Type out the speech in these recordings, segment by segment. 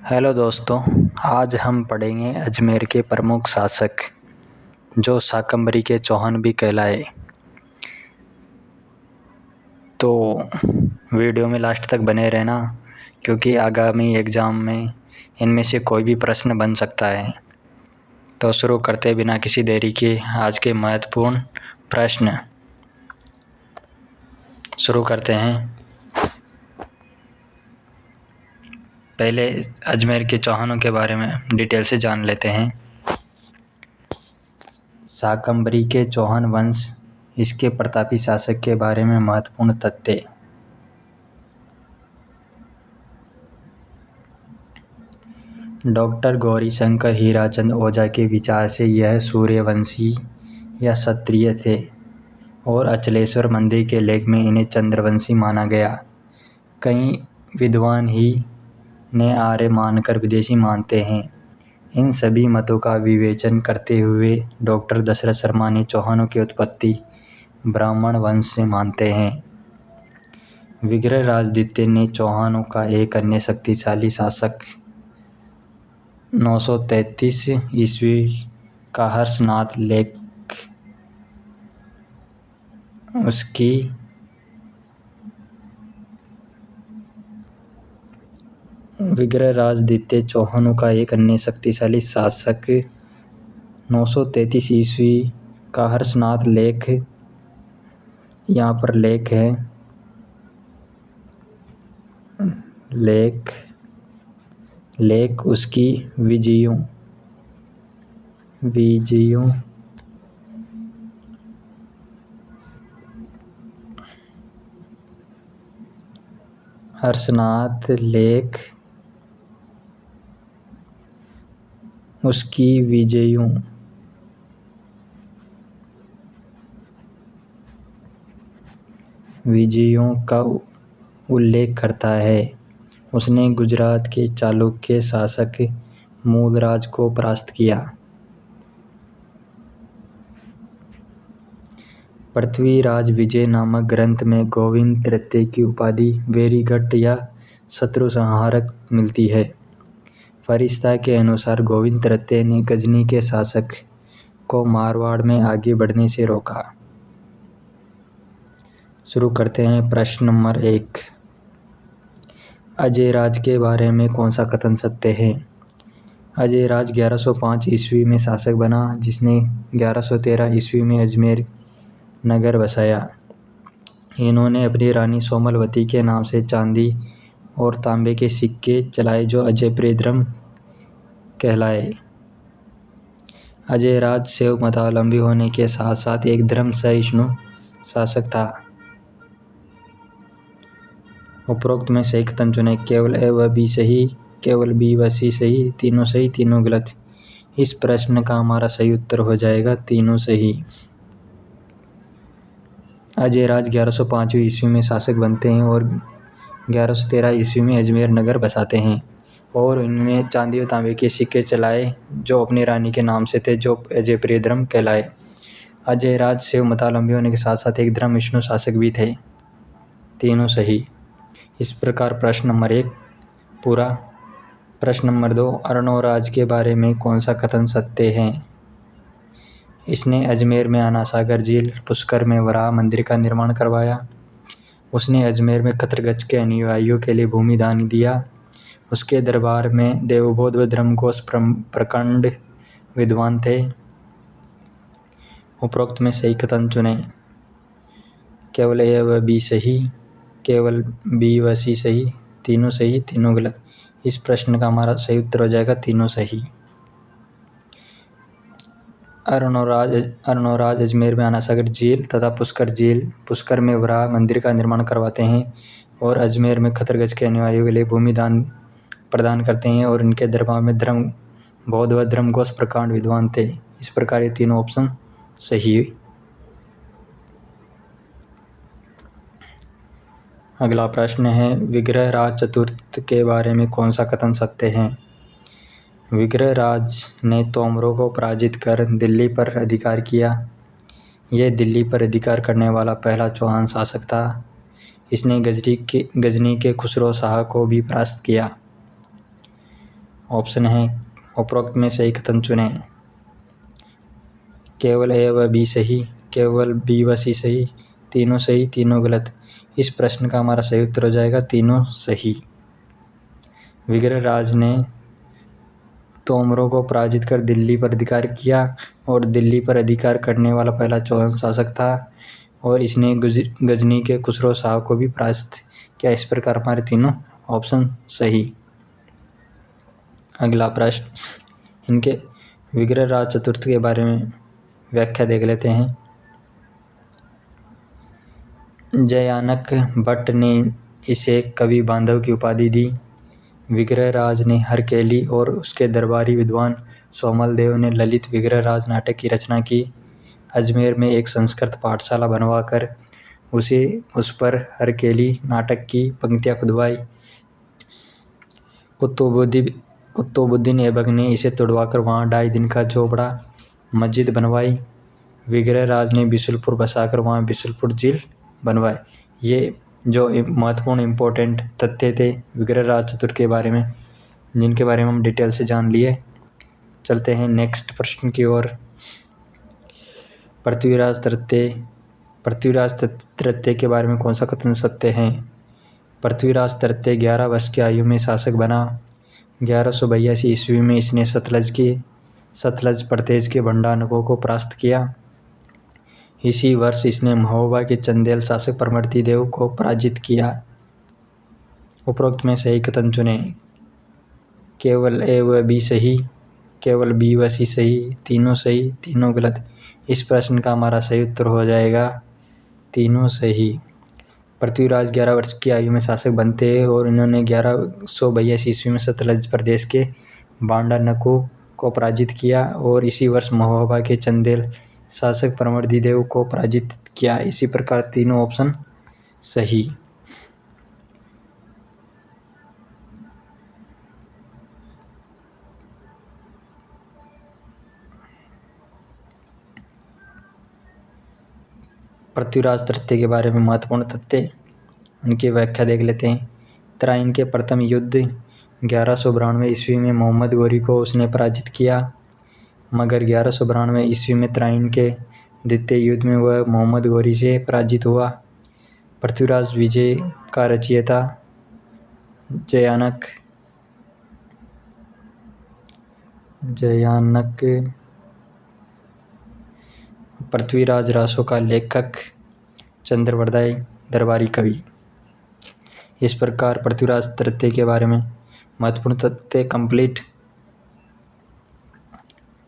Hello दोस्तों, आज हम पढ़ेंगे अजमेर के प्रमुख शासक जो शाकंभरी के चौहान भी कहलाए। तो वीडियो में लास्ट तक बने रहना, क्योंकि आगामी एग्ज़ाम में इनमें से कोई भी प्रश्न बन सकता है। तो शुरू करते बिना किसी देरी के आज के महत्वपूर्ण प्रश्न शुरू करते हैं। पहले अजमेर के चौहानों के बारे में डिटेल से जान लेते हैं। शाकंभरी के चौहान वंश, इसके प्रतापी शासक के बारे में महत्वपूर्ण तथ्य। डॉक्टर गौरीशंकर हीराचंद ओझा के विचार से यह सूर्यवंशी या क्षत्रिय थे और अचलेश्वर मंदिर के लेख में इन्हें चंद्रवंशी माना गया। कई विद्वान ही ने आर्य मानकर विदेशी मानते हैं। इन सभी मतों का विवेचन करते हुए डॉक्टर दशरथ शर्मा ने चौहानों की उत्पत्ति ब्राह्मण वंश से मानते हैं। विग्रहराज द्वितीय ने चौहानों का एक अन्य शक्तिशाली शासक 933 ईस्वी का हर्षनाथ लेख उसकी विग्रहराज द्वितीय चौहानों का एक अन्य शक्तिशाली शासक 933 ईस्वी का हर्षनाथ लेख, यहाँ पर लेख है, लेख उसकी विजयों हर्षनाथ लेख उसकी विजयों का उल्लेख करता है। उसने गुजरात के चालुक्य शासक मूलराज को परास्त किया। पृथ्वीराज विजय नामक ग्रंथ में गोविंद तृतीय की उपाधि वेरीगढ़ या शत्रु संहारक मिलती है। फरिश्ता के अनुसार गोविंद तृतीय ने गजनी के शासक को मारवाड़ में आगे बढ़ने से रोका। शुरू करते हैं प्रश्न नंबर 1। अजयराज के बारे में कौन सा कथन सत्य है? अजयराज 1105 ईस्वी में शासक बना, जिसने 1113 ईस्वी में अजमेर नगर बसाया। इन्होंने अपनी रानी सोमलवती के नाम से चांदी और तांबे के सिक्के चलाए जो अजय प्रियद्रम कहलाए। अजयराज शैव मतावलंबी होने के साथ साथ एक धर्म सहिष्णु शासक था। उपरोक्त में सही कथन चुने। केवल ए व बी सही, केवल बी व सी सही, तीनों गलत। इस प्रश्न का हमारा सही उत्तर हो जाएगा तीनों सही। अजयराज 1105 ईस्वी में शासक बनते हैं और 1113 ईस्वी में अजमेर नगर बसाते हैं और इन्होंने चांदी और तांबे के सिक्के चलाए जो अपनी रानी के नाम से थे, जो अजय प्रियद्रम कहलाए। अजयराज शैव मतावलंबी होने के साथ साथ एक धर्मनिष्ठ शासक भी थे। तीनों सही। इस प्रकार प्रश्न नंबर 1 पूरा। प्रश्न नंबर 2, अर्णोराज के बारे में कौन सा कथन सत्य है? इसने अजमेर में अनासागर झील, पुष्कर में वराह मंदिर का निर्माण करवाया। उसने अजमेर में खत्रगच के अनुयायियों के लिए भूमि दान दिया। उसके दरबार में देवबोध व धर्मघोष प्रकांड विद्वान थे। उपरोक्त में सही कथन चुने। केवल ए व बी सही, केवल बी व सी सही, तीनों गलत। इस प्रश्न का हमारा सही उत्तर हो जाएगा तीनों सही। अर्णोराज अजमेर में अनासागर झील तथा पुष्कर में वराह मंदिर का निर्माण करवाते हैं और अजमेर में खत्रगच के अनुयायियों के लिए भूमि दान प्रदान करते हैं और इनके दरबार में बौद्ध व धर्मघोष प्रकांड विद्वान थे। इस प्रकार ये तीनों ऑप्शन सही। अगला प्रश्न है, विग्रहराज चतुर्थ के बारे में कौन सा कथन सत्य है? विग्रहराज ने तोमरों को पराजित कर दिल्ली पर अधिकार किया। यह दिल्ली पर अधिकार करने वाला पहला चौहान शासक था। इसने गजनी के खुसरो शाह को भी परास्त किया। ऑप्शन है उपरोक्त में सही कथन चुनें। केवल ए व बी सही, केवल बी व सी सही, तीनों सही, तीनों गलत। इस प्रश्न का हमारा सही उत्तर हो जाएगा तीनों सही। विग्रहराज ने तोमरों को पराजित कर दिल्ली पर अधिकार किया और दिल्ली पर अधिकार करने वाला पहला चौहान शासक था और इसने गजनी के खुसरो शाह को भी पराजित किया। इस प्रकार हमारे तीनों ऑप्शन सही। अगला प्रश्न, इनके विग्रहराज चतुर्थ के बारे में व्याख्या देख लेते हैं। जयानक भट्ट ने इसे कवि बांधव की उपाधि दी। विग्रहराज ने हरकेली और उसके दरबारी विद्वान सोमल देव ने ललित विग्रहराज नाटक की रचना की। अजमेर में एक संस्कृत पाठशाला बनवाकर उस पर हरकेली नाटक की पंक्तियां खुदवाई। कुतुबुद्दीन ऐबक ने इसे तुड़वाकर वहां 2.5 दिन का चौपड़ा मस्जिद बनवाई। विग्रहराज ने बिशुलपुर बसाकर वहां बिशुलपुर झील बनवाए। ये जो महत्वपूर्ण इम्पोर्टेंट तथ्य थे विग्रहराज चतुर्थ के बारे में, जिनके बारे में हम डिटेल से जान लिए। चलते हैं नेक्स्ट प्रश्न की ओर। पृथ्वीराज तृतीय के बारे में कौन सा कथन सत्य है? पृथ्वीराज तृतीय 11 वर्ष की आयु में शासक बना। 1182 ईस्वी में इसने सतलज प्रदेश के भंडारकों को परास्त किया। इसी वर्ष इसने महोबा के चंदेल शासक परमर्दी देव को पराजित किया। उपरोक्त में सही कथन चुनें। केवल ए व बी सही, केवल बी व सी सही, तीनों सही, तीनों गलत। इस प्रश्न का हमारा सही उत्तर हो जाएगा तीनों सही। पृथ्वीराज 11 वर्ष की आयु में शासक बनते हैं और इन्होंने 1182 ईस्वी में सतलज प्रदेश के बांडानकों को पराजित किया और इसी वर्ष महोबा के चंदेल शासक परमर्दी देव को पराजित किया। इसी प्रकार तीनों ऑप्शन सही। पृथ्वीराज तृतीय के बारे में महत्वपूर्ण तथ्य, उनकी व्याख्या देख लेते हैं। तराइन के प्रथम युद्ध 1192 ईस्वी में मोहम्मद गोरी को उसने पराजित किया, मगर 1192 ईस्वी में तराइन के द्वितीय युद्ध में वह मोहम्मद गोरी से पराजित हुआ। पृथ्वीराज विजय का रचयिता जयानक पृथ्वीराज रासो का लेखक चंद्रवरदाय दरबारी कवि। इस प्रकार पृथ्वीराज तृतीय के बारे में महत्वपूर्ण तथ्य कंप्लीट।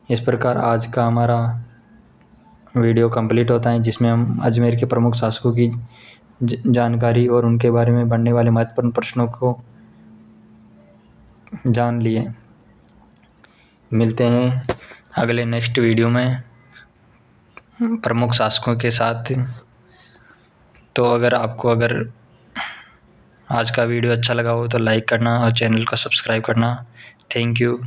इस प्रकार आज का हमारा वीडियो कंप्लीट होता है, जिसमें हम अजमेर के प्रमुख शासकों की जानकारी और उनके बारे में बनने वाले महत्वपूर्ण प्रश्नों को जान लिए। मिलते हैं अगले नेक्स्ट वीडियो में प्रमुख शासकों के साथ। तो अगर आज का वीडियो अच्छा लगा हो तो लाइक करना और चैनल को सब्सक्राइब करना। Thank you.